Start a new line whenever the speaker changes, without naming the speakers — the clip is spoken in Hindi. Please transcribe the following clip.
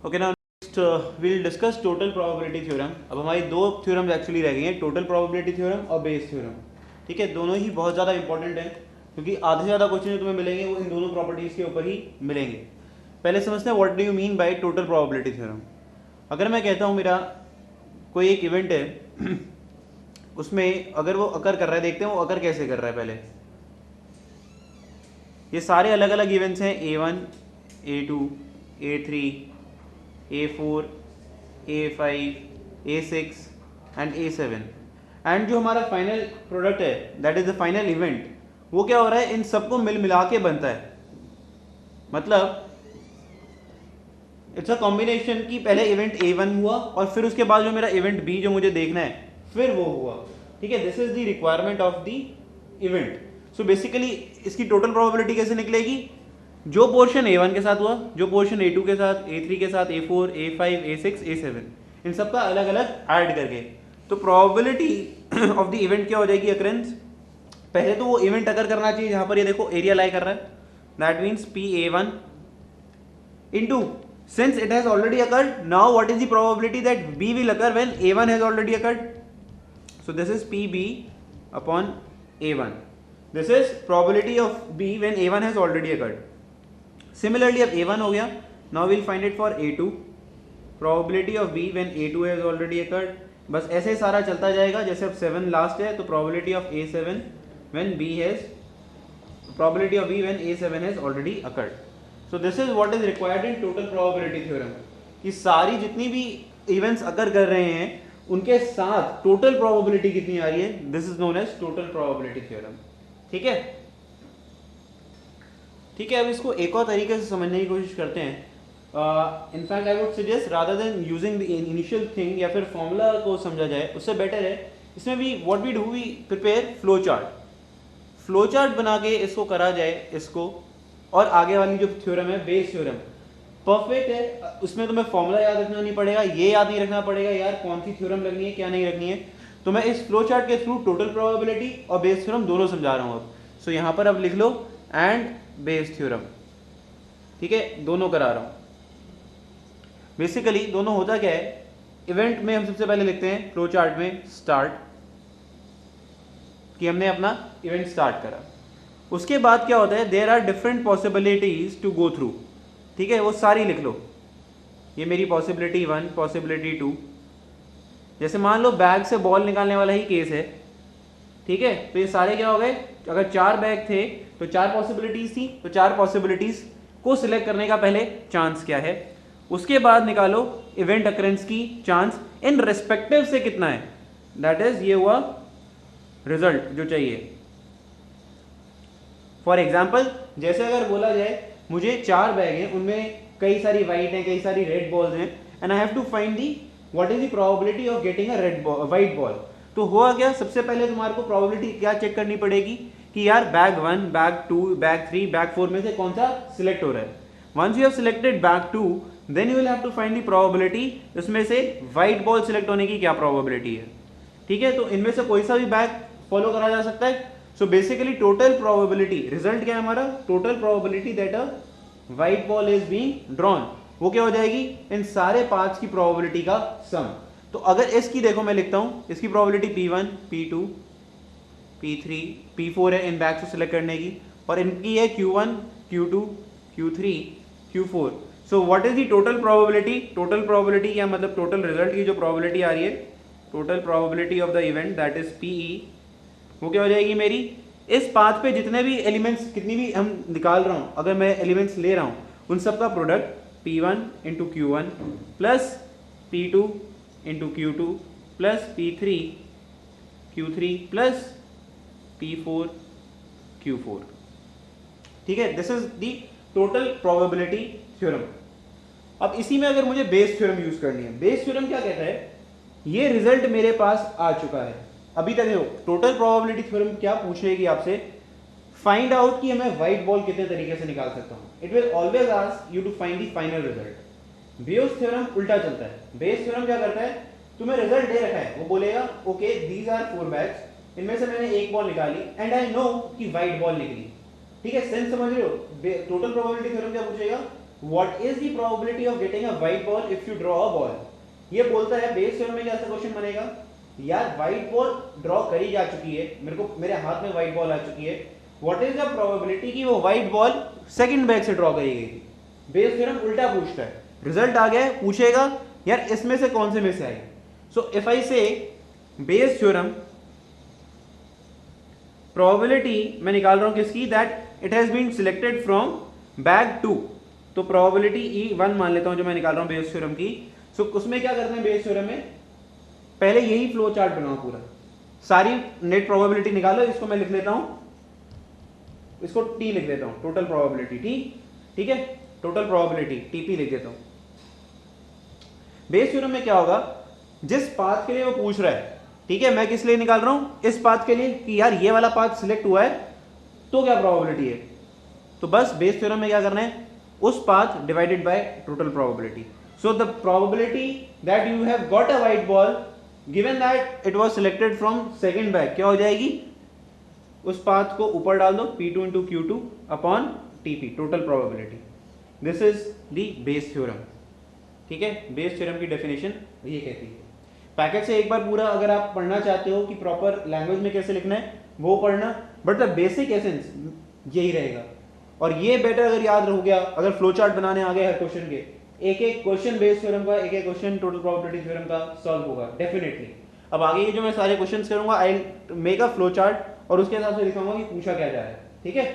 ओके ना, next will discuss total probability theorem. अब हमारी दो थ्योरम्स एक्चुअली रह गई हैं, टोटल प्रोबेबिलिटी थ्योरम और बेस थ्योरम। ठीक है, दोनों ही बहुत ज़्यादा इंपॉर्टेंट हैं क्योंकि आधे से ज़्यादा क्वेश्चन जो तुम्हें मिलेंगे वो इन दोनों प्रॉपर्टीज़ के ऊपर ही मिलेंगे। पहले समझते हैं what do you mean by total probability theorem. अगर मैं कहता हूँ मेरा कोई एक इवेंट है उसमें अगर वो अकर कर रहा है, देखते हैं वो अकर कैसे कर रहा है। पहले ये सारे अलग अलग इवेंट्स हैं, A1, A2, A3, A4, A5, A6 and A7। And जो हमारा फाइनल प्रोडक्ट है that is the final event, वो क्या हो रहा है, इन सबको मिल मिला के बनता है। मतलब इट्स अ कॉम्बिनेशन कि पहले इवेंट A1 हुआ और फिर उसके बाद जो मेरा इवेंट B जो मुझे देखना है फिर वो हुआ। ठीक है, this is the requirement of the event. So basically इसकी टोटल प्रोबेबिलिटी कैसे निकलेगी, जो पोर्शन A1 के साथ हुआ, जो पोर्शन A2 के साथ, A3 के साथ, A4, A5, A6, A7, इन सब का अलग अलग ऐड करके तो प्रोबेबिलिटी ऑफ द इवेंट क्या हो जाएगी अकरेंस। पहले तो वो इवेंट अगर करना चाहिए जहां पर ये देखो एरिया लाई कर रहा है, that means PA1 into, since it has already occurred, now what is the probability that B will occur when A1 has already occurred? So this is PB upon A1. This is probability of B when A1 has already occurred. Similarly अब A1 हो गया, now we'll find it for A2. Probability of B when A2 has already occurred. बस ऐसे सारा चलता जाएगा, जैसे अब 7 लास्ट है तो probability of A7 when B has, probability of B when A7 has already occurred. So this is what is required in total probability theorem कि सारी जितनी भी इवेंट्स अकर कर रहे हैं उनके साथ टोटल प्रोबेबिलिटी कितनी आ रही है, this is known as total probability theorem. ठीक है, ठीक है। अब इसको एक और तरीके से समझने की कोशिश करते हैं। In fact I would suggest rather than using the initial thing या फिर फॉर्मूला को समझा जाए, उससे बेटर है इसमें भी what we do, we prepare flow chart. Flow chart बना के इसको करा जाए इसको, और आगे वाली जो थ्योरम है बेस थ्योरम परफेक्ट है। उसमें तुम्हें फॉर्मूला याद रखना नहीं पड़ेगा, ये याद नहीं रखना पड़ेगा यार कौन सी थ्योरम लगनी है क्या नहीं रखनी है। तो मैं इस फ्लो चार्ट के थ्रू टोटल प्रोबेबिलिटी और बेस थ्योरम दोनों समझा रहा हूँ अब। सो यहाँ पर अब लिख लो एंड बेस थ्योरम। ठीक है, दोनों करा रहा हूँ। बेसिकली दोनों होता क्या है, इवेंट में हम सबसे पहले लिखते हैं फ्लो चार्ट में स्टार्ट, कि हमने अपना इवेंट स्टार्ट करा। उसके बाद क्या होता है, there are different possibilities to go through. ठीक है, वो सारी लिख लो। ये मेरी पॉसिबिलिटी 1, पॉसिबिलिटी 2। जैसे मान लो बैग से बॉल निकालने वाला ही केस है। ठीक है, तो ये सारे क्या हो गए, अगर 4 बैग थे तो 4 पॉसिबिलिटीज थी, तो 4 पॉसिबिलिटीज को सिलेक्ट करने का पहले चांस क्या है, उसके बाद निकालो इवेंट अकरेंस की चांस इन रिस्पेक्टिव से कितना है, दैट इज ये हुआ रिजल्ट जो चाहिए। फॉर एग्जाम्पल जैसे अगर बोला जाए मुझे 4 बैग हैं, उनमें कई सारी वाइट हैं, कई सारी रेड बॉल्स हैं, and I have to find the what is the probability of getting a red ball, white ball. तो हुआ क्या, सबसे पहले तुम्हारे को प्रोबेबिलिटी क्या चेक करनी पड़ेगी कि यार बैग 1, बैग 2, बैग 3, बैग 4 में से कौन सा सिलेक्ट हो रहा है। Once you have selected bag 2, then you will have to find the probability इसमें से वाइट बॉल सिलेक्ट होने की क्या प्रोबेबिलिटी है। ठीक है, तो इनमें से कोई सा भी बैग फॉलो करा जा सकता है। So basically total probability, result क्या है हमारा, total probability that a white ball is being drawn, वो क्या हो जाएगी, इन सारे पांच की प्रोबेबिलिटी का सम। तो अगर इसकी देखो मैं लिखता हूं, इसकी probability P1, P2, P3, P4 है इन बैग्स को सिलेक्ट करने की, और इनकी है Q1, Q2, Q3, Q4। So what is the total probability, total probability क्या मतलब टोटल रिजल्ट की जो प्रोबेबिलिटी आ रही है, total probability of the event that is PE, वो क्या हो जाएगी मेरी, इस पाथ पे जितने भी एलिमेंट्स, कितनी भी हम निकाल रहा हूँ, अगर मैं एलिमेंट्स ले रहा हूँ उन सब का product P1 into Q1 plus P2 into Q2 plus P3 Q3 plus P4 Q4। ठीक है, this is the total probability theorem. अब इसी में अगर मुझे बेस थ्योरम यूज करनी है, बेस थ्योरम क्या कहता है, ये रिजल्ट मेरे पास आ चुका है अभी तक देखो। टोटल प्रोबेबिलिटी थ्योरम क्या पूछेगी आपसे, फाइंड आउट कि मैं व्हाइट बॉल कितने तरीके से निकाल सकता हूं। It will always ask you to find the final result. Bayes theorem उल्टा चलता है। बेस थ्योरम क्या करता है, तुम्हें रिजल्ट दे रखा है, वो बोलेगा ओके दीज आर 4 बैग्स, इनमें से मैंने एक बॉल निकाली एंड आई नो कि व्हाइट बॉल निकली। ठीक है, सेंस समझ रहे हो। टोटल प्रोबेबिलिटी थ्योरम क्या पूछेगा, what is the probability of getting a white ball if you draw a ball. ये बोलता है बेस थ्योरम में कैसा क्वेश्चन बनेगा, यार व्हाइट बॉल ड्रॉ करी जा चुकी है, मेरे हाथ में व्हाइट बॉल आ चुकी है, व्हाट इज द प्रोबेबिलिटी कि वो व्हाइट बॉल सेकंड बैग से ड्रॉ करी गई थी। बेस थ्योरम उल्टा पूछता है, रिजल्ट आ गया है, पूछेगा यार इसमें से कौन से में से आई। सो इफ आई से बेस थ्योरम प्रोबेबिलिटी मैं निकाल रहा हूं किसकी, that it has been selected from bag 2, तो प्रोबेबिलिटी E1 मान लेता हूं जो मैं निकाल रहा हूं बेस थ्योरम की। सो उसमें क्या करते हैं बेस थ्योरम में, पहले यही फ्लो चार्ट बनाओ पूरा, सारी नेट प्रोबेबिलिटी निकालो, इसको मैं लिख लेता हूं, इसको T लिख देता हूं, टोटल प्रोबेबिलिटी, ठीक है, टोटल प्रोबेबिलिटी TP लिख देता हूं। बेस थ्योरम में क्या होगा, जिस पाथ के लिए वो पूछ रहा है, ठीक है, मैं किस लिए निकाल रहा हूं, इस पाथ के लिए कि यार ये वाला पाथ सिलेक्ट हुआ है तो क्या प्रोबेबिलिटी है, तो बस बेस थ्योरम में क्या करना है, उस path divided by total probability. So the probability that you have got a white ball given that it was selected from second bag, क्या हो जाएगी, उस पाथ को ऊपर डाल दो, P2 into Q2 upon TP, total probability. This is the Bayes theorem, ठीक है, बेस थ्योरम की डेफिनेशन ये कहती है। पैकेज से एक बार पूरा अगर आप पढ़ना चाहते हो कि प्रॉपर लैंग्वेज में कैसे लिखना है वो पढ़ना, बट द बेसिक एसेंस यही रहेगा। और ये बेटर अगर याद रह गया, अगर फ्लो चार्ट बनाने आ गए हर क्वेश्चन के, एक एक क्वेश्चन बेस थ्योरम का, एक एक क्वेश्चन टोटल प्रोबेबिलिटी थ्योरम का सॉल्व होगा डेफिनेटली। अब आगे के जो मैं सारे क्वेश्चंस करूंगा, I make a flow chart और उसके हिसाब से लिखाऊंगा कि पूछा क्या जा रहा है, ठीक है।